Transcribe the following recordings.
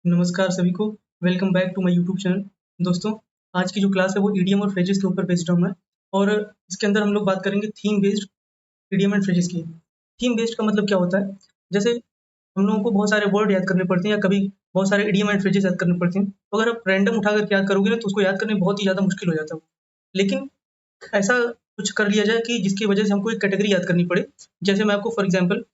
नमस्कार सभी को, welcome back to my YouTube channel. दोस्तों, आज की जो क्लास है वो ईडीएम और फ्रेजेस के ऊपर बेस्ड है और इसके अंदर हम लोग बात करेंगे theme based EDM and phrases की। थीम बेस्ड का मतलब क्या होता है? जैसे हम लोगों को बहुत सारे वर्ड याद करने पड़ते हैं या कभी बहुत सारे ईडीएम एंड फ्रेजेस याद करने पड़ते हैं। तो अगर आप रैंडम उठा करके याद करोगे ना तो उसको याद करने में बहुत ही ज़्यादा मुश्किल हो जाता है। लेकिन ऐसा कुछ कर लिया जाए कि जिसकी वजह से हमको एक कैटेगरी याद करनी पड़े। जैसे मैं आपको फॉर एग्ज़ाम्पल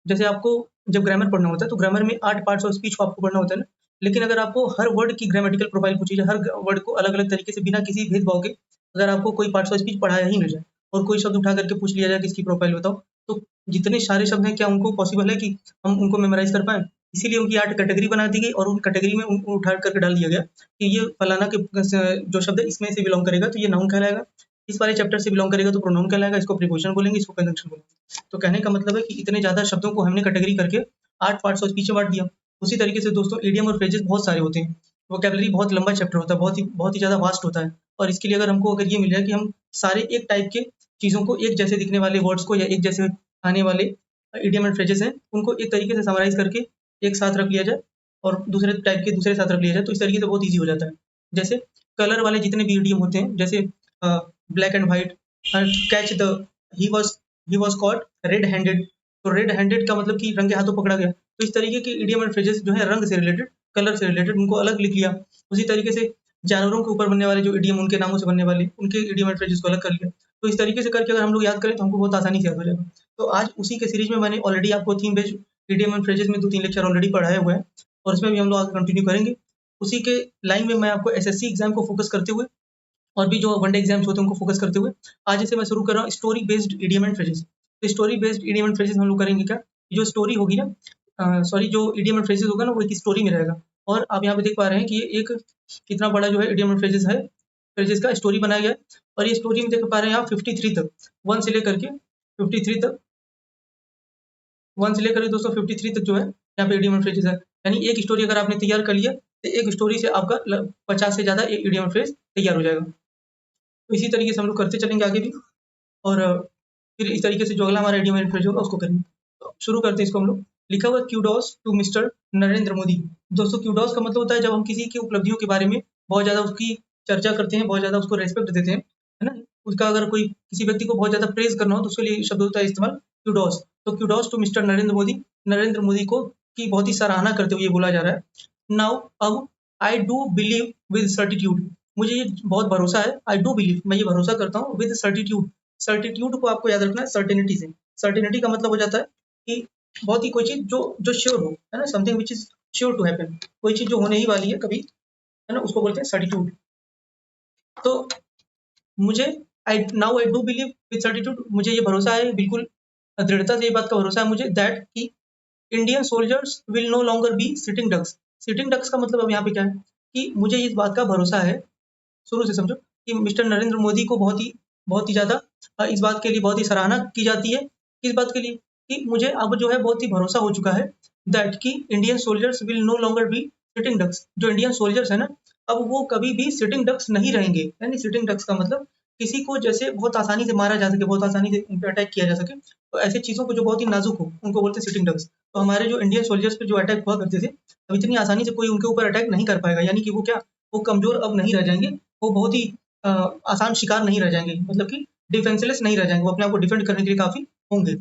जैसे आपको जब ग्रामर पढ़ना होता है तो ग्रामर में 8 पार्ट्स ऑफ स्पीच को आपको पढ़ना होता है ना। लेकिन अगर आपको हर वर्ड की ग्रामेटिकल प्रोफाइल पूछी जाए, हर वर्ड को अलग-अलग तरीके से बिना किसी भेदभाव के अगर आपको कोई पार्ट्स ऑफ स्पीच पढ़ाया ही ना जाए और कोई शब्द उठा करके पूछ लिया जाए कि इसकी प्रोफाइल बताओ, तो जितने सारे शब्द हैं क्या उनको पॉसिबल है कि हम उनको मेमोराइज़ कर पाएँ? इसीलिए उनकी 8 कैटेगरी बना दी गई और उन कैटेगरी में उनको उठा करके डाल दिया गया कि ये फलाना के जो शब्द है इसमें से बिलॉन्ग करेगा तो ये नाउन कहलाएगा, इस वाले चैप्टर से बिलॉन्ग करेगा तो प्रोनाउन कहलाएगा, इसको प्रीपोज़िशन बोलेंगे, इसको कंजंक्शन बोलेंगे। तो कहने का मतलब है कि इतने ज़्यादा शब्दों को हमने कैटेगरी करके 8 पार्ट्स ऑफ स्पीच में बाँट दिया। उसी तरीके से दोस्तों इडियम और फ्रेजेस बहुत सारे होते हैं। वोकैब्युलरी बहुत लंबा चैप्टर होता है, बहुत ही ज़्यादा वास्ट होता है और इसके लिए अगर ये मिल जाए कि हम सारे एक टाइप के चीज़ों को एक जैसे दिखने वाले वर्ड्स को या एक जैसे आने वाले इडियम एंड फ्रेजेस हैं, उनको एक तरीके से समराइज़ करके एक साथ रख लिया जाए और दूसरे टाइप के दूसरे साथ रख लिया जाए, तो इस तरीके से बहुत ईज़ी हो जाता है। जैसे कलर वाले जितने भी इडियम होते हैं, जैसे black and white, catch the he was he was cot red handed, तो रेड हैंडेड का मतलब कि रंगे हाथों पकड़ा गया। तो इस तरीके के इडियम एंड फ्रेजेस जो है रंग से रिलेटेड, कलर से रिलेटेड उनको अलग लिख लिया। उसी तरीके से जानवरों के ऊपर बनने वाले जो इडियम उनके नामों से बनने वाले, उनके इडियम एंड फ्रेजेस को अलग कर लिया। तो इस तरीके से करके अगर हम लोग याद करें तो हमको बहुत आसानी से याद हो जाएगा। तो आज उसी के सीरीज में मैंने ऑलरेडी आपको theme based idiom and phrases में 2-3 लेक्चर ऑलरेडी पढ़ाए हुए हैं और इसमें भी हम लोग आगे कंटिन्यू करेंगे। उसी के लाइन में मैं आपको एसएससी एग्जाम को फोकस करते हुए और भी जो वनडे एग्जाम्स होते हैं उनको फोकस करते हुए आज से मैं शुरू कर रहा हूँ story based idiom and phrases. तो story based idiom and phrases हम लोग करेंगे क्या? जो स्टोरी होगी ना, सॉरी, जो इडियम एंड फ्रेजेस होगा ना वो एक स्टोरी में रहेगा और आप यहाँ पे देख पा रहे हैं कि ये एक कितना बड़ा जो है इडियम एंड फ्रेजेस है, फ्रेजेस का स्टोरी बनाया गया है और ये स्टोरी में देख पा रहे हैं आप 53 तक, 1 से लेकर के 53 तक, 1 से लेकर के दोस्तों 53 तक जो है यहाँ पे इडियम एंड फ्रेजेस है। यानी एक स्टोरी अगर आपने तैयार कर लिया तो एक स्टोरी से आपका 50 से ज़्यादा इडियम एंड फ्रेज तैयार हो जाएगा। तो इसी तरीके से हम लोग करते चलेंगे आगे भी और फिर इस तरीके से जो अगला हमारा इडियम एंड फ्रेज होगा उसको करेंगे। तो शुरू करते हैं इसको हम लोग। लिखा हुआ kudos to Mister Narendra Modi. दोस्तों क्यूडोस का मतलब होता है जब हम किसी की उपलब्धियों के बारे में बहुत ज़्यादा उसकी चर्चा करते हैं, बहुत ज़्यादा उसको रेस्पेक्ट देते हैं, है ना? उसका अगर कोई किसी व्यक्ति को बहुत ज़्यादा प्रेज़ करना हो तो उसके लिए शब्द होता है इस्तेमाल क्यूडोस। तो kudos to Mister Narendra Modi, Narendra Modi को की बहुत ही सराहना करते हुए ये बोला जा रहा है। नाउ अब I do believe with certitude, मुझे ये बहुत भरोसा है, आई डू बिलीव मैं ये भरोसा करता हूँ विद सर्टिट्यूड। सर्टिट्यूड को आपको याद रखना है सर्टेनिटी से। सर्टेनिटी का मतलब हो जाता है कि बहुत ही कोई चीज़ जो जो श्योर हो, है ना? Something which is sure to happen, कोई चीज़ जो होने ही वाली है कभी, है ना? उसको बोलते हैं सर्टिट्यूड। तो मुझे I do believe with certitude, मुझे ये भरोसा है बिल्कुल दृढ़ता से ये बात का भरोसा है मुझे दैट कि Indian soldiers will no longer be sitting ducks. Sitting ducks का मतलब अब यहाँ पे क्या है कि मुझे इस बात का भरोसा है, शुरू से समझो, कि मिस्टर नरेंद्र मोदी को बहुत ही ज़्यादा इस बात के लिए बहुत ही सराहना की जाती है। किस बात के लिए? कि मुझे अब जो है बहुत ही भरोसा हो चुका है दैट कि Indian soldiers will no longer be sitting ducks. जो इंडियन सोल्जर्स है ना, अब वो कभी भी सिटिंग डक्स नहीं रहेंगे। यानी सिटिंग डक्स का मतलब किसी को जैसे बहुत आसानी से मारा जा सके, बहुत आसानी से उन पे अटैक किया जा सके, तो ऐसी चीज़ों को जो बहुत ही नाजुक हो, उनको बोलते हैं सिटिंग डक्स। तो हमारे जो इंडियन सोल्जर्स पे जो अटैक हुआ करते थे, अब इतनी आसानी से कोई उनके ऊपर अटैक नहीं कर पाएगा। यानी कि वो क्या, वो कमज़ोर अब नहीं रह जाएँगे, वो बहुत ही अ, आसान शिकार नहीं रह जाएँगे, मतलब कि डिफेंसलेस नहीं रह जाएँगे, वो अपने आप को डिफेंड करने के लिए काफ़ी होंगे।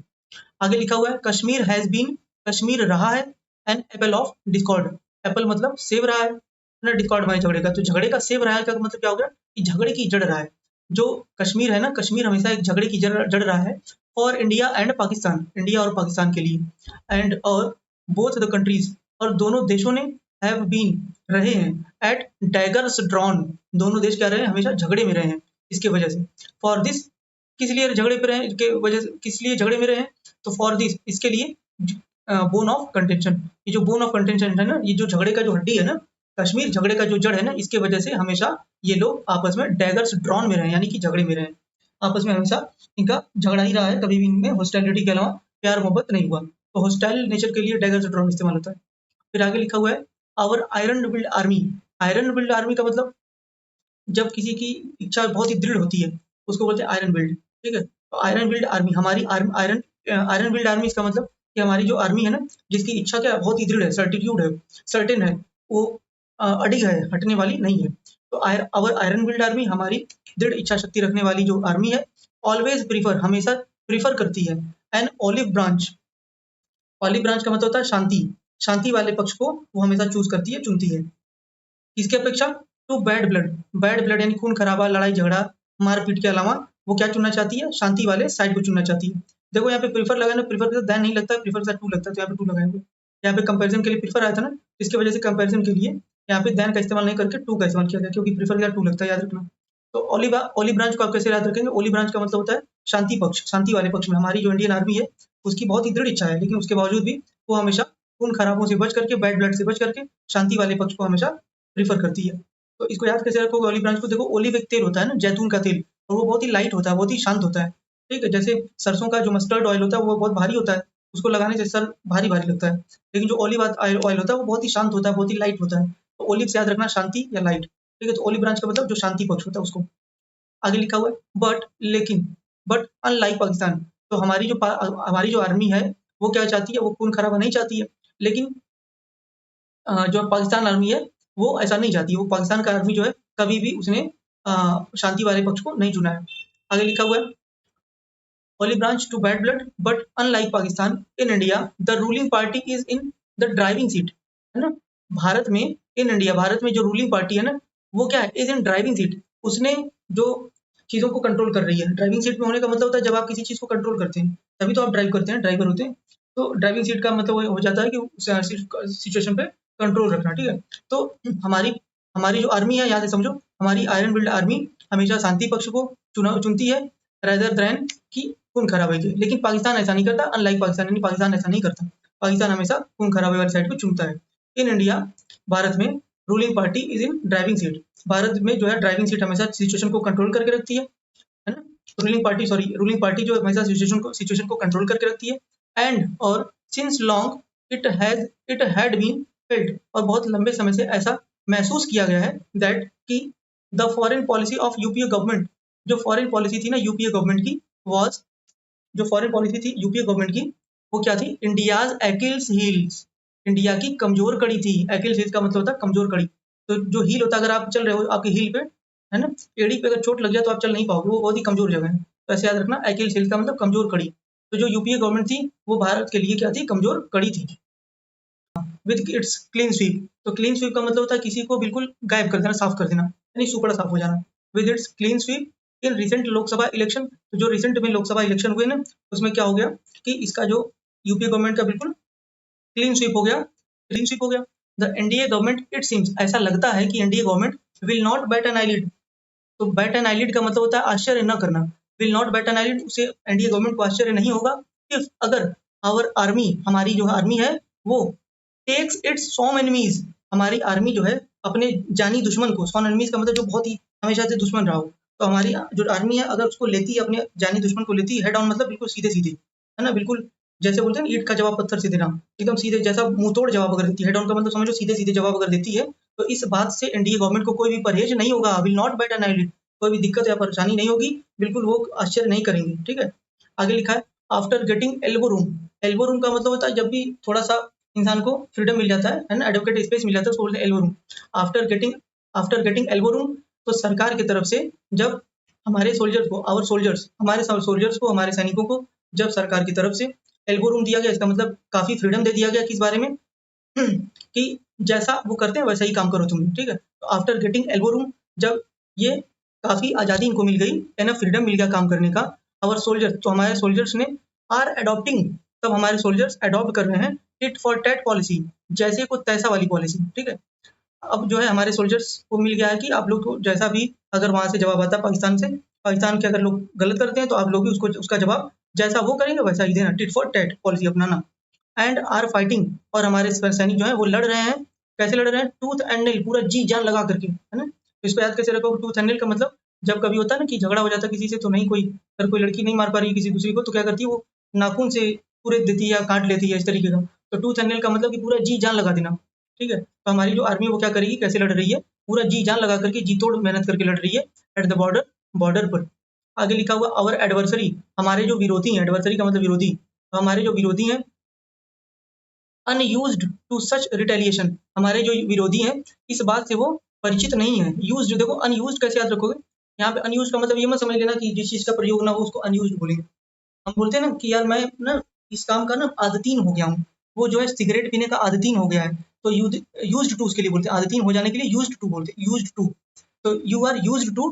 आगे लिखा हुआ है कश्मीर हैज़ बीन, कश्मीर रहा है an apple of discord. Apple मतलब सेब रहा है ना, डिस्कॉर्ड माने झगड़े का। तो झगड़े का सेब रहा है का मतलब क्या हो गया कि झगड़े की जड़ रहा है। जो कश्मीर है ना, कश्मीर हमेशा एक झगड़े की जड़ रहा है for India and Pakistan, India और पाकिस्तान के लिए। एंड और बोथ द कंट्रीज, और दोनों देशों ने हैव बीन रहे हैं एट डैगर्स ड्रॉन, दोनों देश क्या रहे हैं, हमेशा झगड़े में रहे हैं इसके वजह से। फॉर दिस, किस लिए झगड़े पे रहे के वजह से, किस लिए झगड़े में रहे हैं, तो फॉर दिस इसके लिए बोन ऑफ कंटेंशन, ये जो बोन ऑफ कंटेंशन है ना, ये जो झगड़े का जो हड्डी है ना, कश्मीर झगड़े का जो जड़ है ना, इसके वजह से हमेशा ये लोग आपस में डैगर्स ड्रॉन में रहे, यानी कि झगड़े में रहे, आपस में हमेशा इनका झगड़ा ही रहा है, कभी भी इनमें हॉस्टिलिटी के अलावा प्यार मोहब्बत नहीं हुआ। तो हॉस्टाइल नेचर के लिए डैगर्स ड्रॉन इस्तेमाल होता है। फिर आगे लिखा हुआ है our iron build army. Iron build army का मतलब जब किसी की इच्छा बहुत ही दृढ़ होती है उसको बोलते हैं आयरन बिल्ड, ठीक है? तो आयरन बिल्ड आर्मी, हमारी आयरन आयरन बिल्ड आर्मी, इसका मतलब कि हमारी जो आर्मी है ना, जिसकी इच्छा क्या बहुत ही दृढ़ है, सर्टिट्यूड है, सर्टेन है, वो अडिग है, हटने वाली नहीं है। तो आवर आयरन विल्ड आर्मी, हमारी दृढ़ इच्छा शक्ति रखने वाली जो आर्मी है, ऑलवेज प्रीफर, हमेशा प्रीफर करती है, an olive branch. Olive branch का मतलब होता है शांति, शांति वाले पक्ष को वो हमेशा चूज करती है, चुनती है। किसकी अपेक्षा? To bad blood, bad blood यानी खून खराबा, लड़ाई झगड़ा, मारपीट के अलावा वो क्या चुनना चाहती है? शांति वाले साइड को चुनना चाहती है। देखो यहाँ पे प्रीफर लगाना, प्रीफर के साथ दैन नहीं लगता है, प्रीफर के साथ टू लगता है, तो यहाँ पे टू लगाएंगे। यहाँ पे कंपैरिजन के लिए प्रीफर आया था ना, इसकी वजह से कंपैरिजन के लिए यहाँ पे दैन का इस्तेमाल नहीं करके टू का इस्तेमाल किया गया, क्योंकि प्रीफर के साथ टू लगता है, याद रखना। तो ओली ब्रांच को आप कैसे याद रखेंगे? ओली ब्रांच का मतलब होता है शांति पक्ष, शांति वाले पक्ष में हमारी जो इंडियन आर्मी है उसकी बहुत ही दृढ़ इच्छा है, लेकिन उसके बावजूद भी वो हमेशा खून खराबों से बच करके, बैड ब्लड से बच करके शांति वाले पक्ष को हमेशा प्रीफर करती है। तो इसको याद कैसे रखोगे ओलिव ब्रांच को? देखो ओलिव एक तेल होता है ना, जैतून का तेल, और वो बहुत ही लाइट होता है, बहुत ही शांत होता है। ठीक है, जैसे सरसों का जो मस्टर्ड ऑयल होता है वो बहुत भारी होता है, उसको लगाने से सर भारी भारी लगता है, लेकिन जो ओलिव ऑयल होता है वो बहुत ही शांत होता है, बहुत ही लाइट होता है। तो ओलिव से याद रखना शांति या लाइट। ठीक है, तो ओलिव ब्रांच का मतलब जो शांति पक्ष होता है उसको। आगे लिखा हुआ है बट, लेकिन, बट अनलाइक पाकिस्तान, तो हमारी जो आर्मी है वो क्या चाहती है? वो खून खराबा नहीं चाहती है, लेकिन जो पाकिस्तान आर्मी है वो ऐसा नहीं चाहती। वो पाकिस्तान का आर्मी जो है कभी भी उसने शांति वाले पक्ष को नहीं चुना है। आगे लिखा हुआ है olive branch to bad blood but unlike Pakistan in India the ruling party is in the driving seat, है ना। भारत में, इन इंडिया, भारत में जो रूलिंग पार्टी है ना वो क्या है? इज इन ड्राइविंग सीट, उसने जो चीजों को कंट्रोल कर रही है। ड्राइविंग सीट में होने का मतलब होता है जब आप किसी चीज को कंट्रोल करते हैं तभी तो आप ड्राइव करते हैं, ड्राइवर होते हैं। तो ड्राइविंग सीट का मतलब हो जाता है कि सिचुएशन पे कंट्रोल रखना। ठीक है, तो हमारी हमारी जो आर्मी है, यहाँ से समझो, हमारी आयरन बिल्ड आर्मी हमेशा शांति पक्ष को चुनती है रेदर देन कि खून खराबे के। लेकिन पाकिस्तान ऐसा नहीं करता, अनलाइक पाकिस्तान, यानी पाकिस्तान ऐसा नहीं करता। पाकिस्तान हमेशा खून खराबे वाली साइड को चुनता है। इन इंडिया, भारत में ruling party is in driving seat, Bharat में जो है ड्राइविंग सीट हमेशा सिचुएशन को कंट्रोल करके रखती है ना। रूलिंग पार्टी जो हमेशा सिचुएशन को कंट्रोल करके रखती है। एंड और since long it had been felt, और बहुत लंबे समय से ऐसा महसूस किया गया है दैट कि the foreign policy of UPA government, जो फॉरेन पॉलिसी थी ना यूपीए गवर्नमेंट की, वाज, जो फॉरेन पॉलिसी थी यूपीए गवर्नमेंट की, वो क्या थी? इंडियाज एक्लिस हील्स, इंडिया की कमजोर कड़ी थी। एक्लिस हील्स का मतलब होता है कमजोर कड़ी। तो जो हील होता है, अगर आप चल रहे हो आपके हील पे, है ना, एड़ी पे अगर चोट लग जाए तो आप चल नहीं पाओगे, वो बहुत ही कमजोर जगह है। तो ऐसे याद रखना, एक्लिस हील्स का मतलब कमजोर कड़ी। तो जो यूपीए गवर्नमेंट थी वो भारत के लिए क्या थी? कमजोर कड़ी थी। विद इट्स क्लीन स्वीप, तो क्लीन स्वीप का मतलब होता है किसी को बिल्कुल गायब कर देना, साफ कर देना, यानी सुपड़ा साफ हो जाना। With its clean sweep in recent Lok Sabha election, तो जो रिसेंट में लोकसभा इलेक्शन हुए ना उसमें क्या हो गया कि इसका जो यूपीए गवर्नमेंट का बिल्कुल क्लीन स्वीप हो गया, क्लीन स्वीप हो गया। The NDA government, it seems, ऐसा लगता है कि NDA government will not bat an eyelid, तो बैट एन आईलिड का मतलब होता है आश्चर्य न करना। Will not bat an eyelid, उसे एनडीए गवर्नमेंट को आश्चर्य नहीं होगा इफ, अगर आवर आर्मी, हमारी जो आर्मी है वो टेक्स इट्स सॉम एनिमीज, हमारी आर्मी जो है अपने जानी दुश्मन को, सॉन एनिमीज का मतलब जो बहुत ही हमेशा से दुश्मन रहा हो, तो हमारी जो आर्मी है अगर उसको लेती है, अपने जानी दुश्मन को लेती है हेड ऑन, मतलब बिल्कुल सीधे सीधे, है ना, बिल्कुल जैसे बोलते हैं ना ईंट का जवाब पत्थर से देना, एकदम सीधे, जैसा मुंह तोड़ जवाब अगर देती है, हेड ऑन का मतलब समझो सीधे सीधे जवाब अगर देती है, तो इस बात से एनडीए गवर्नमेंट को कोई भी परहेज नहीं होगा। Will not bat an eyelid, कोई भी दिक्कत या परेशानी नहीं होगी, बिल्कुल वो आश्चर्य नहीं करेंगे। ठीक है, आगे लिखा है after getting elbow room, elbow room का मतलब होता है जब भी थोड़ा सा इंसान को फ्रीडम मिल जाता है ना, एडवोकेट स्पेस मिल जाता है, उसको बोलते हैं elbow room. After getting elbow room, तो सरकार की तरफ से जब हमारे सोल्जर्स को, आवर सोल्जर्स, हमारे सोल्जर्स को, हमारे सैनिकों को जब सरकार की तरफ से एल्बो रूम दिया गया, इसका मतलब काफी फ्रीडम दे दिया गया किस बारे में कि जैसा वो करते हैं वैसा ही काम करो तुम। ठीक है, तो आफ्टर गेटिंग एल्बो रूम, जब ये काफी आजादी इनको मिल गई, एनफ फ्रीडम मिल गया काम करने का, आवर सोल्जर्स, तो हमारे सोल्जर्स ने आर एडॉप्टिंग, तब हमारे सोल्जर्स एडॉप्ट कर रहे हैं टिट फॉर टैट पॉलिसी, जैसे को तैसा वाली पॉलिसी। ठीक है, अब जो है हमारे सोल्जर्स को मिल गया है कि आप लोग को जैसा भी अगर वहां से जवाब आता है पाकिस्तान से, पाकिस्तान के अगर लोग गलत करते हैं तो आप लोग भी उसको, उसका जवाब जैसा वो करेंगे वैसा ही देना, टिट फॉर टैट पॉलिसी अपनाना। एंड आर फाइटिंग, और हमारे सैनिक जो है वो लड़ रहे हैं, कैसे लड़ रहे हैं? टूथ एंड नेल, पूरा जी जान लगा करके, है ना। तो इसको याद कैसे रखोगे? टूथ एंड नेल का मतलब जब कभी होता है ना कि झगड़ा हो जाता है किसी से, तो नहीं कोई, अगर कोई लड़की नहीं मार पा रही है किसी दूसरी को, तो क्या करती है वो नाखून से पूरे देती है या काट लेती है, इस तरीके का। तो टूथ एंड नेल का मतलब कि पूरा जी जान लगा देना। ठीक है, तो हमारी जो आर्मी है वो क्या करेगी, कैसे लड़ रही है? पूरा जी जान लगा करके, जी तोड़ मेहनत करके लड़ रही है एट द बॉर्डर, बॉर्डर पर। आगे लिखा हुआ आवर एडवर्सरी, हमारे जो विरोधी हैं, एडवर्सरी का मतलब विरोधी, तो हमारे जो विरोधी हैं अनयूज्ड टू सच रिटेलिएशन, हमारे जो विरोधी हैं इस बात से वो परिचित नहीं है। यूज्ड, देखो अनयूज्ड कैसे याद रखोगे, यहाँ पे अनयूज्ड का मतलब ये मत समझ लेना कि जिस चीज का प्रयोग ना हो उसको अनयूज्ड बोलेंगे। हम बोलते हैं ना कि यार मैं ना इस काम का ना आदतीन हो गया हूँ, वो जो है सिगरेट पीने का आदतीन हो गया है, तो यूज्ड टू उसके लिए बोलते हैं, आदतीन हो जाने के लिए यूज्ड टू बोलते हैं, यूज्ड टू। तो you are used to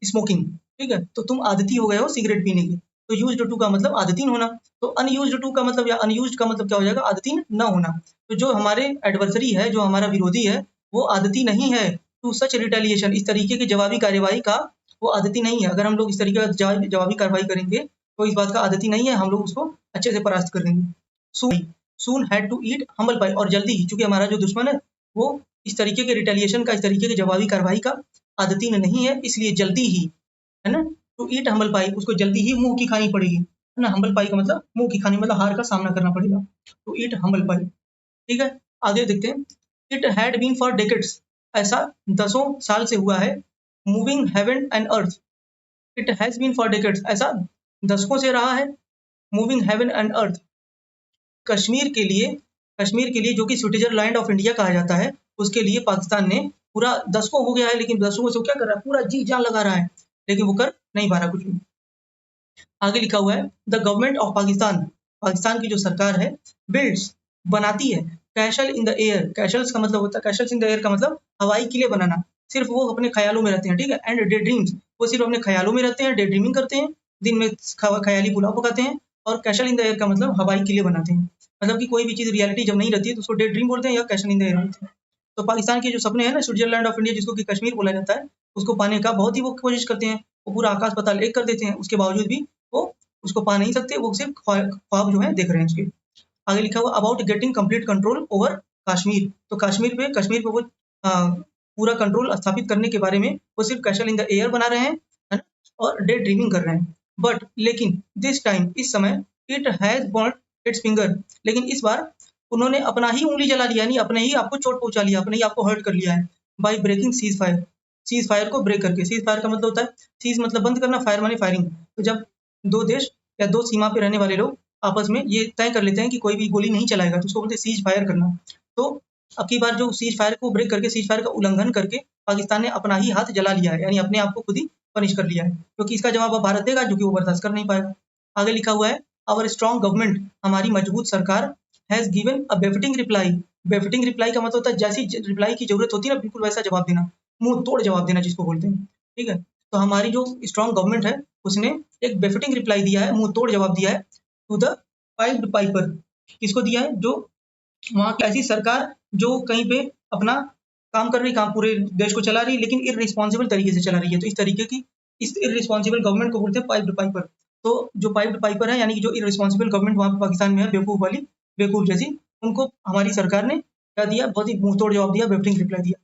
smoking, ठीक है, तो तुम आदती हो गए हो सिगरेट पीने की। तो यूज्ड टू का मतलब आदतीन होना, तो अनयूज्ड टू का मतलब या अनयूज्ड का मतलब क्या हो जाएगा, आदतीन न होना। तो जो हमारे एडवर्सरी है, जो हमारा विरोधी है, वो आदती नहीं है टू सच रिटेलिएशन, इस तरीके की जवाबी कार्यवाही का वो आदती नहीं है। अगर हम लोग इस तरीके का जवाबी कार्रवाई करेंगे तो इस बात का आदती नहीं है, हम लोग उसको अच्छे से परास्त कर देंगे। सून हैड टू ईट हम्बल पाई, और जल्दी ही, चूंकि हमारा जो दुश्मन है वो इस तरीके के रिटेलिएशन का, इस तरीके की जवाबी कार्रवाई का आदती नहीं है, इसलिए जल्दी ही, है ना, टू ईट हम्बल पाई, उसको जल्दी ही मुंह की खानी पड़ेगी, है ना। हम्बल पाई का मतलब मुंह की खानी, मतलब हार का सामना करना पड़ेगा, टू ईट हम्बल पाई, ठीक है। आगे देखते हैं, it had been for decades, ऐसा दसों साल से हुआ है, moving heaven and earth, it has been for decades, ऐसा दशकों से रहा है, moving heaven and earth, Kashmir के लिए, कश्मीर के लिए जो कि स्विट्जरलैंड ऑफ इंडिया कहा जाता है, उसके लिए पाकिस्तान ने पूरा दशकों हो गया है, लेकिन दशकों से वो क्या कर रहा है, पूरा जी जान लगा रहा है, लेकिन वो कर नहीं पा रहा कुछ भी। आगे लिखा हुआ है, the government of Pakistan, Pakistan की जो सरकार है, बिल्ड्स, बनाती है, कैशल इन द एयर, कैशल्स का मतलब होता है, कैशल्स इन द एयर का मतलब हवाई किले बनाना, सिर्फ वो अपने ख्यालों में रहते हैं, ठीक है, एंड डे ड्रीम्स, वो सिर्फ अपने ख्यालों में रहते हैं, डे ड्रीमिंग करते हैं, दिन में ख्याली पुलाव पकाते हैं, और कैशल इन द एयर का मतलब हवाई किले बनाते हैं, मतलब कि कोई भी चीज रियलिटी जब नहीं रहती है तो उसको डे ड्रीम बोलते हैं या कैशल इन द एयर बोलते हैं। तो पाकिस्तान के जो सपने हैं ना, स्विट्जरलैंड ऑफ इंडिया जिसको कि कश्मीर बोला जाता है, उसको पाने का बहुत ही वो कोशिश करते हैं, वो पूरा आकाश पाताल एक कर देते हैं, उसके बावजूद भी वो उसको पा नहीं सकते, वो सिर्फ ख्वाब जो है देख रहे हैं उसके। आगे लिखा हुआ, about getting complete control over Kashmir, तो कश्मीर पे वो पूरा कंट्रोल स्थापित करने के बारे में वो सिर्फ कैशल इन द एयर बना रहे हैं, है ना, और डे ड्रीमिंग कर रहे हैं। बट लेकिन दिस टाइम, इस समय, it has burn it's finger, लेकिन इस बार उन्होंने अपना ही उंगली जला लिया, यानी अपने ही आपको चोट पहुंचा लिया, अपने ही आपको हर्ट कर लिया है, by breaking ceasefire, ceasefire को ब्रेक करके, सीज फायर का मतलब होता है, सीज मतलब बंद करना, फायर माने फायरिंग, तो जब दो देश या दो सीमा पे रहने वाले लोग आपस में ये तय कर लेते हैं कि कोई भी गोली नहीं चलाएगा, तो उसको बोलते हैं सीज फायर करना। तो अब की बार जो सीज फायर को ब्रेक करके, सीज फायर का उल्लंघन करके पाकिस्तान ने अपना ही हाथ जला लिया है, यानी अपने आप को खुद ही पनिश कर लिया है, क्योंकि इसका जवाब अब भारत देगा जो कि वो बर्दाश्त कर नहीं पाएगा। आगे लिखा हुआ है, आवर स्ट्रॉन्ग गवर्नमेंट, हमारी मजबूत सरकार, has given a befitting reply, befitting reply का मतलब होता है जैसी रिप्लाई की जरूरत होती है ना, बिल्कुल वैसा जवाब देना, मुंह तोड़ जवाब देना जिसको बोलते हैं, ठीक है। तो हमारी जो स्ट्रॉन्ग गवर्नमेंट है उसने एक बेफिटिंग रिप्लाई दिया है, मुंह तोड़ जवाब दिया है, टू द पाइप्ड पाइपर, किसको दिया है, जो वहाँ की ऐसी सरकार जो कहीं पे अपना काम कर रही, काम पूरे देश को चला रही है, लेकिन इररिस्पॉन्सिबल तरीके से चला रही है, तो इस तरीके की, इस इररिस्पॉन्सिबल गवर्नमेंट को बोलते हैं पाइप्ड पाइपर। तो जो पाइप्ड पाइपर है, यानी कि जो इररिस्पॉन्सिबल गवर्नमेंट वहाँ पे पाकिस्तान में है, बेवकूफ वाली, बेवकूफ जैसी, उनको हमारी सरकार ने क्या दिया, बहुत ही मुंह तोड़ जवाब दिया, बेफिटिंग रिप्लाई दिया।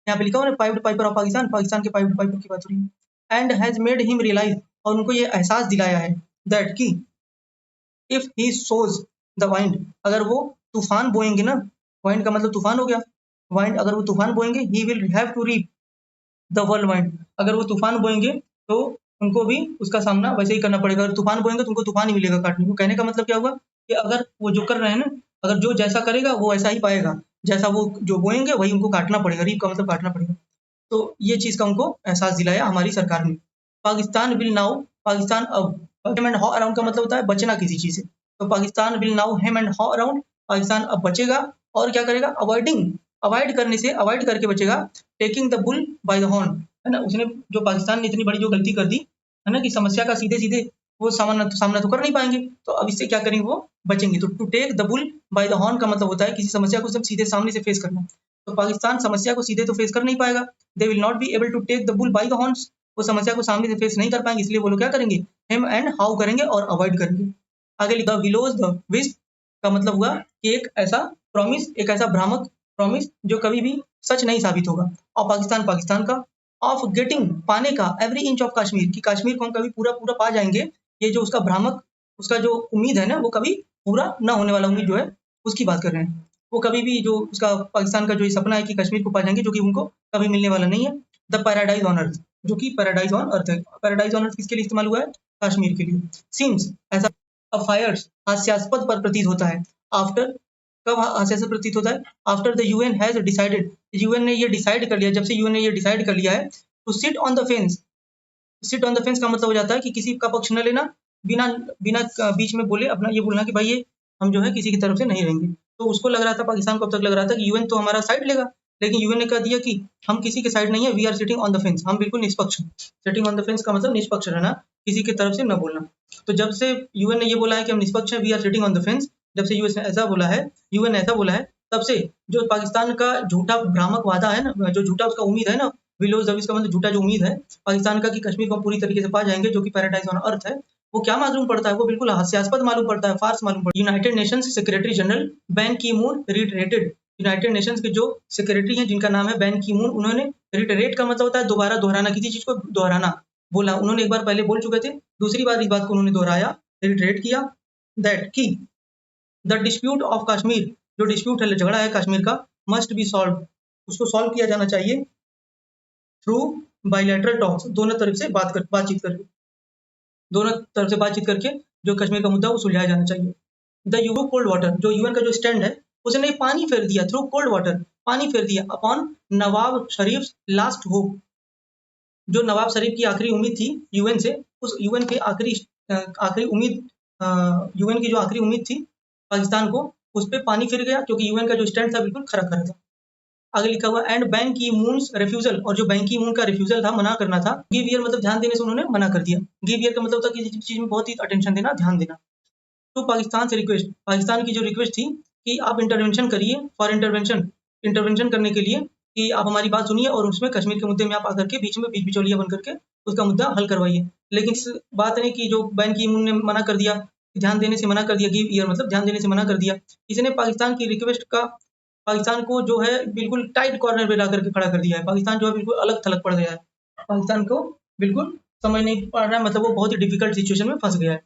यहाँ पे लिखा हुआ है piped piper of Pakistan, Pakistan के पाइप्ड पाइपर की बात हो रही है, and has made him realise, और उनको ये एहसास दिलाया है, दैट की if he sows the wind, अगर वो तूफान बोएंगे ना, वाइंड का मतलब तूफान हो गया, वाइंड अगर वो तूफान बोएंगे, he will have to reap the world, अगर वो तूफान बोएंगे तो उनको भी उसका सामना वैसे ही करना पड़ेगा, अगर तूफान बोएंगे तो उनको तूफान ही मिलेगा काटने को। कहने का मतलब क्या हुआ कि अगर वो जो कर रहे हैं ना, अगर जो जैसा करेगा वो ऐसा ही पाएगा, जैसा वो जो बोएंगे वही उनको काटना पड़ेगा, रीप का मतलब काटना पड़ेगा। तो ये चीज का उनको एहसास दिलाया हमारी सरकार ने। पाकिस्तान विल नाउ, पाकिस्तान अब, हेम एंड हॉ अराउंड का मतलब होता है बचना किसी चीज से, तो Pakistan will now hem and haw around, Pakistan अब बचेगा, और क्या करेगा, अवॉइडिंग, अवॉइड करने से, अवॉइड करके बचेगा, taking the bull by the horn, है ना। उसने जो पाकिस्तान ने इतनी बड़ी जो गलती कर दी है ना, कि समस्या का सीधे सीधे वो सामना तो कर नहीं पाएंगे, तो अब इससे क्या करेंगे, वो बचेंगे। तो to take the bull by the horn का मतलब होता है किसी समस्या को सीधे सामने से फेस करना, तो पाकिस्तान समस्या को सीधे तो फेस कर नहीं पाएगा, they will not be able to take the bull by the horns, वो समस्या को सामने से फेस नहीं कर पाएंगे, इसलिए वो लोग क्या करेंगे, हेम एंड हाउ करेंगे और अवॉइड करेंगे। आगे लिखा, विलोज द विस्प का मतलब हुआ कि एक ऐसा प्रॉमिस, एक ऐसा भ्रामक प्रॉमिस जो कभी भी सच नहीं साबित होगा, और पाकिस्तान, पाकिस्तान का, ऑफ गेटिंग, पाने का, एवरी इंच ऑफ कश्मीर, की कश्मीर को हम कभी पूरा पूरा पा जाएंगे, ये जो उसका भ्रामक, उसका जो उम्मीद है ना, वो कभी पूरा ना होने वाला उम्मीद जो है उसकी बात कर रहे हैं, वो कभी भी जो उसका पाकिस्तान का जो ये सपना है कि कश्मीर को पा जाएंगे, जो कि उनको कभी मिलने वाला नहीं है। द पैराडाइज ऑन अर्थ, जो कि पैराडाइज ऑन अर्थ है, पैराडाइज ऑन अर्थ किसके लिए इस्तेमाल हुआ है, कश्मीर के लिए। सीम्स, ऐसा, फायर्स, हास्यास्पद पर प्रतीत होता है, आफ्टर कब ऐसा प्रतीत होता है? After the UN has decided, UN ने ये डिसाइड कर लिया, जब से यूएन ने ये डिसाइड कर लिया है to sit on the fence. Sit on the fence का मतलब हो जाता है कि किसी का पक्ष न लेना, बिना बिना बीच में बोले अपना ये बोलना कि भाई ये हम जो है किसी की तरफ से नहीं रहेंगे। तो उसको लग रहा था, पाकिस्तान को अब तक लग रहा था कि यूएन तो हमारा साइड लेगा, लेकिन यूएन ने कह दिया कि हम किसी के साइड नहीं है, we are sitting on the fence, हम बिल्कुल निष्पक्ष हैं। सिटिंग ऑन द फेंस का मतलब निष्पक्ष रहना, किसी की तरफ से न बोलना। तो जब से यूएन ने ये बोला है कि हम निष्पक्ष हैं, we are sitting on the fence, जब से यूएस ने ऐसा बोला है, यूएन ने ऐसा बोला है, तब से जो पाकिस्तान का झूठा भ्रामक वादा है ना, जो झूठा उसका उम्मीद है ना, विलोज इसका मतलब झूठा जो उम्मीद है पाकिस्तान का कि कश्मीर को पूरी तरीके से पा जाएंगे, जो कि पैराडाइज ऑन अर्थ है, वो क्या मालूम पड़ता है? वो बिल्कुल हास्यास्पद मालूम पड़ता है, फार्स मालूम पड़ता है। United Nations secretary general ban की मून रिटरेटेड, यूनाइटेड नेशंस के जो सेक्रेटरी हैं जिनका नाम है बैन की मून, उन्होंने रिटरेट का मतलब होता है दोबारा दोहराना, किसी चीज को दोहराना बोला। उन्होंने एक बार पहले बोल चुके थे, दूसरी बार इस बात को उन्होंने दोहराया, रिटरेट किया, दैट की द डिस्प्यूट ऑफ कश्मीर, जो डिस्प्यूट है, झगड़ा है कश्मीर का, मस्ट बी सॉल्व, उसको सॉल्व किया जाना चाहिए थ्रू बायलैटरल टॉक्स, दोनों तरफ से बातचीत करके, दोनों तरफ से बातचीत करके जो कश्मीर का मुद्दा वो सुलझाया जाना चाहिए। द यूरो कोल्ड वाटर, जो यूएन का जो स्टैंड है, उसने पानी फेर दिया, थ्रू कोल्ड वाटर, पानी फेर दिया अपॉन नवाब शरीफ लास्ट होप, जो नवाब शरीफ की आखिरी उम्मीद थी यूएन से, उस यूएन के आखिरी उम्मीद, यूएन की जो आखिरी उम्मीद थी पाकिस्तान को, उस पर पानी फिर गया, क्योंकि यूएन का जो स्टैंड था बिल्कुल खरा खरा था। आगे लिखा हुआ एंड बैन की मून्स रिफ्यूजल, और जो बैन की मून का रिफ्यूजल था, मना करना था, गिव ईयर मतलब ध्यान देने से उन्होंने मना कर दिया। गिव ईयर का मतलब था किसी चीज में बहुत ही अटेंशन देना, ध्यान देना। तो पाकिस्तान से रिक्वेस्ट, पाकिस्तान की जो रिक्वेस्ट थी कि आप इंटरवेंशन करिए, फॉर इंटरवेंशन करने के लिए, कि आप हमारी बात सुनिए और उसमें कश्मीर के मुद्दे में आप आकर के बीच में बीच बिचौलिया बन करके उसका मुद्दा हल करवाइए। लेकिन इस बात ने कि जो बैन की मून ने मना कर दिया, ध्यान देने से मना कर दिया, गिव ईयर मतलब ध्यान देने से मना कर दिया, इसने पाकिस्तान की रिक्वेस्ट का, पाकिस्तान को जो है बिल्कुल टाइट कॉर्नर पे ला करके खड़ा कर दिया है। पाकिस्तान जो है बिल्कुल अलग थलग पड़ गया है, पाकिस्तान को बिल्कुल समझ नहीं पा रहा है, मतलब वो बहुत ही डिफिकल्ट सिचुएशन में फंस गया है,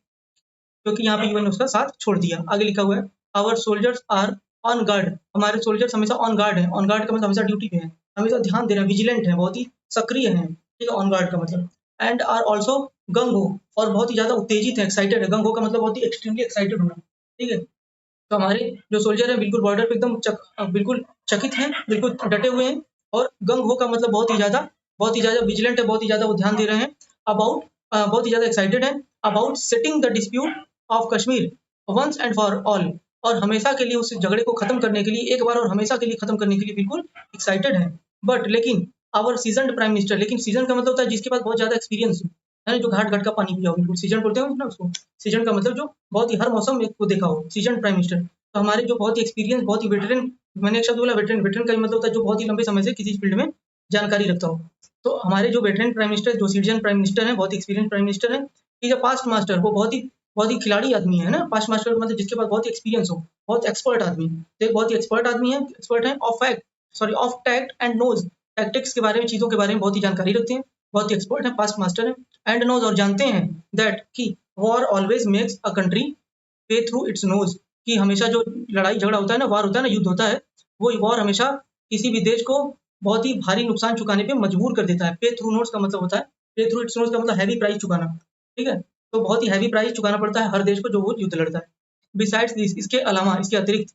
क्योंकि यहाँ पे यूएन ने उसका साथ छोड़ दिया। आगे लिखा हुआ है our soldiers are on guard, हमारे सोल्जर्स हमेशा ऑन गार्ड हैं, ऑन गार्ड का मतलब हमेशा ड्यूटी पे हैं, हमेशा ध्यान दे रहे हैं, विजिलेंट हैं, बहुत ही सक्रिय हैं, ठीक है, ऑन गार्ड का मतलब। एंड आर ऑल्सो गंग हो, और बहुत ही ज्यादा उत्तेजित है, एक्साइटेड है, गंग हो का मतलब बहुत ही एक्सट्रीमली एक्साइटेड होना, ठीक है। तो हमारे जो सोल्जर है बिल्कुल बॉर्डर पे एकदम बिल्कुल चकित हैं, बिल्कुल डटे हुए हैं, और गंग हो का मतलब बहुत ही ज्यादा विजिलेंट है, बहुत ही ज्यादा वो ध्यान दे रहे हैं अबाउट, बहुत ही ज्यादा एक्साइटेड है about setting the dispute of Kashmir once and for all, और हमेशा के लिए उस झगड़े को खत्म करने के लिए, एक बार और हमेशा के लिए खत्म करने के लिए बिल्कुल एक्साइटेड है। बट लेकिन आवर सीजन प्राइम मिनिस्टर, लेकिन सीजन का मतलब होता है जिसके पास बहुत ज्यादा एक्सपीरियंस हो, है ना, जो घाट घाट का पानी पिया हो, बिल्कुल सीजन बोलते हैं ना उसको, सीजन का मतलब जो बहुत ही हर मौसम में को देखा हो, सीजन प्राइम मिनिस्टर। तो हमारे जो बहुत ही एक्सपीरियंस, बहुत ही वेटरन, मैंने एक शब्द बोला वेटरन, वेटरन का मतलब होता है जो बहुत ही लंबे समय से किसी फील्ड में जानकारी रखता हो। तो हमारे जो वेटरन प्राइम मिनिस्टर, जो सीजन प्राइम मिनिस्टर है, बहुत एक्सपीरियंस प्राइम मिनिस्टर है, ठीक है, पास्ट मास्टर, वो बहुत ही खिलाड़ी आदमी है ना, पास्ट मास्टर मतलब जिसके पास बहुत ही एक्सपीरियंस हो, बहुत एक्सपर्ट आदमी, तो एक बहुत ही एक्सपर्ट आदमी है, एक्सपर्ट है of fact, sorry of tact and knows, tactics के बारे में, चीजों के बारे में बहुत ही जानकारी रखते हैं, बहुत ही एक्सपर्ट है, पास्ट मास्टर है, एंड नोज और जानते हैं दैट कि war always makes a country पे थ्रू इट्स नोज, कि हमेशा जो लड़ाई झगड़ा होता है ना, वार होता है ना, युद्ध होता है, वो वॉर हमेशा किसी भी देश को बहुत ही भारी नुकसान चुकाने पे मजबूर कर देता है। पे थ्रू नोट्स का मतलब होता है, पे थ्रू इट्स नोट्स का मतलब हैवी प्राइस चुकाना, ठीक है। तो बहुत ही हैवी प्राइस चुकाना पड़ता है हर देश को जो वो युद्ध लड़ता है। बिसाइड्स दिस, इसके अलावा, इसके अतिरिक्त,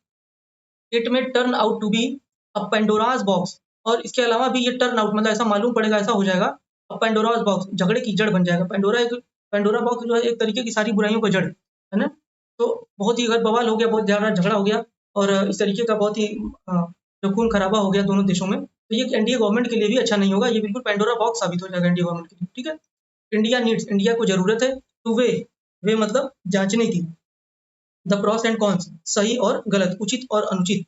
इट में turn out to be a Pandora's box, और इसके अलावा भी ये टर्न आउट मतलब ऐसा मालूम पड़ेगा, ऐसा हो जाएगा, अ पेंडोराज बॉक्स झगड़े की जड़ बन जाएगा। पेंडोरा बॉक्स जो है एक तरीके की सारी बुराइयों का जड़ है ना। तो बहुत ही अगर बवाल हो गया, बहुत ज्यादा झगड़ा हो गया, और इस तरीके का बहुत ही जो खून खराबा हो गया दोनों देशों में, तो ये एनडीए गवर्नमेंट के लिए भी अच्छा नहीं होगा, ये बिल्कुल पेंडोरा बॉक्स साबित हो जाएगा एनडीए गवर्नमेंट के लिए, ठीक है। इंडिया नीड्स, इंडिया को जरूरत है टू वे मतलब जांचने की, द प्रॉस एंड कॉन्स, सही और गलत, उचित और अनुचित,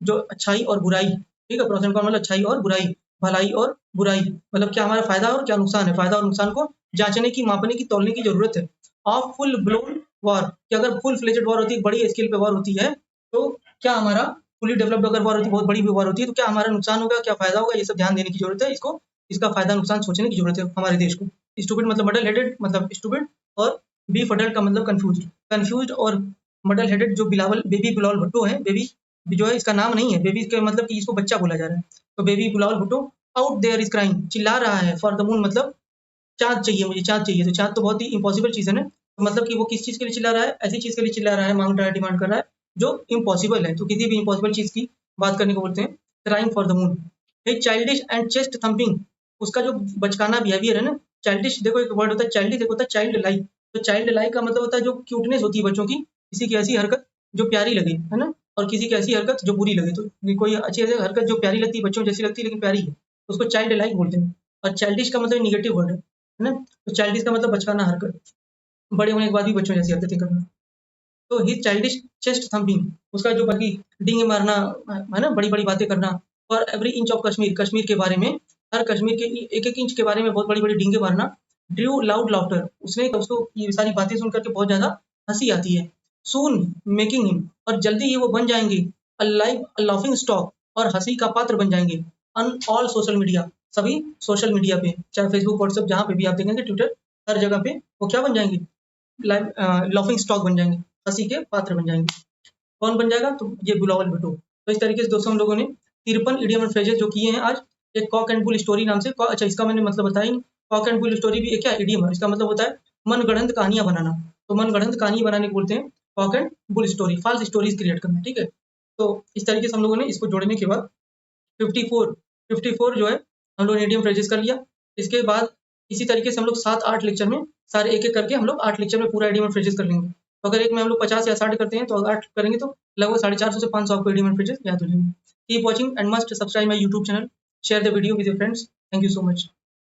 जो अच्छाई और बुराई, ठीक है, प्रॉस एंड कॉन मतलब अच्छाई और बुराई, भलाई और बुराई, मतलब क्या हमारा फायदा और क्या नुकसान है, फायदा और नुकसान को जांचने की, मापने की, तौलने की जरूरत है। ऑफ फुल ब्लोन वॉर, कि अगर फुल फ्लेजेड वॉर होती है, बड़ी स्केल पे वॉर होती है, तो क्या हमारा फुली डेवलप्ड अगर वॉर होती है, बहुत बड़ी वॉर होती है, तो क्या हमारा नुकसान होगा, क्या फायदा होगा, ये सब ध्यान देने की जरूरत है, इसको, इसका फायदा नुकसान सोचने की जरूरत है हमारे देश को। स्टूपिड मतलब मडल हेडेड मतलब स्टूपिड, और बी फडल्ड का मतलब कंफ्यूज्ड और मडल हेडेड, जो बिलावल बेबी बिलावल भुट्टो है, बेबी जो है इसका नाम नहीं है, बेबी के मतलब कि इसको बच्चा बोला जा रहा है, तो baby Bilawal Bhutto out there is crime, चिल्ला रहा है, फॉर द मून मतलब चाँद चाहिए मुझे, चाँद चाहिए, तो चाँद तो बहुत ही इम्पॉसिबल चीज़ है ना, तो मतलब कि वो किस चीज़ के लिए चिल्ला रहा है, ऐसी चीज़ के लिए चिल्ला रहा है, मांग रहा है, डिमांड कर रहा है जो इम्पॉसिबल है, तो किसी भी इम्पॉसिबल चीज़ की बात करने को बोलते हैं क्राइंग फॉर द मून। एक चाइल्डिश एंड चेस्ट थम्पिंग, उसका जो बचकाना बिहेवियर है ना, चाइल्डिश, देखो एक वर्ड होता है चाइल्डिश, एक होता है चाइल्ड लाइक। तो चाइल्ड लाइक का मतलब होता है जो क्यूटनेस होती है बच्चों की, किसी की ऐसी हरकत जो प्यारी लगे, है ना, और किसी की ऐसी हरकत जो बुरी लगे। तो कोई अच्छी ऐसी हरकत जो प्यारी लगती है, बच्चों जैसी लगती है लेकिन प्यारी है, उसको चाइल्ड लाइक बोलते हैं। और चाइल्डिश का मतलब निगेटिव वर्ड है ना, तो चाइल्डिश का मतलब बचकाना हरकत, बड़े होने के बाद भी बच्चों जैसी हरकतें करना। तो ही चाइल्डिश चेस्ट थम्पिंग, उसका जो बाकी डींगे मारना, है ना, बड़ी बड़ी बातें करना। और every inch of Kashmir, Kashmir के बारे में, हर कश्मीर के एक एक इंच के बारे में बहुत बड़ी बड़ी डींगे मारना। ड्रू लाउड लाफ्टर, उसने उसको ये सारी बातें सुन करके बहुत ज्यादा हंसी आती है। सून मेकिंग हिम, और जल्दी ही वो बन जाएंगे अ लाइव लाफिंग स्टॉक, और हंसी का पात्र बन जाएंगे। ऑन ऑल सोशल मीडिया, सभी सोशल मीडिया पे, चाहे फेसबुक व्हाट्सएप जहाँ पे भी आप देखेंगे, ट्विटर, हर जगह पे वो क्या बन जाएंगे, लाइव लाफिंग स्टॉक बन जाएंगे, हंसी के पात्र बन जाएंगे। कौन बन जाएगा, तो ये बिलावल भुट्टो। तो इस तरीके से दोस्तों हम लोगों ने 53 इडियम और फ्रेजेस जो किए हैं आज। एक कॉक एंड बुल स्टोरी नाम से, अच्छा इसका मैंने मतलब बताया नहीं, कॉक एंड बुल स्टोरी भी एक क्या इडियम है, इसका मतलब होता है मनगढ़ंत कहानियां बनाना। तो मनगढ़ंत कहानी बनाने को बोलते हैं cock and bull story, false stories create करना, ठीक है। तो इस तरीके से हम लोगों ने इसको जोड़ने के बाद 54 54 जो है हम लोग ने इडियम फ्रेजेस कर लिया। इसके बाद इसी तरीके से हम लोग 7-8 लेक्चर में सारे एक एक करके हम लोग 8 लेक्चर में पूरा इडियम फ्रेजेस कर लेंगे। तो अगर एक में हम लोग 50 या 60 करते हैं, तो 8 करेंगे तो लगभग 450 से 500 आपको इडियम फ्रेजेस याद हो जाएंगे। Keep watching and must subscribe my YouTube channel, share the video with your friends. Thank you so much.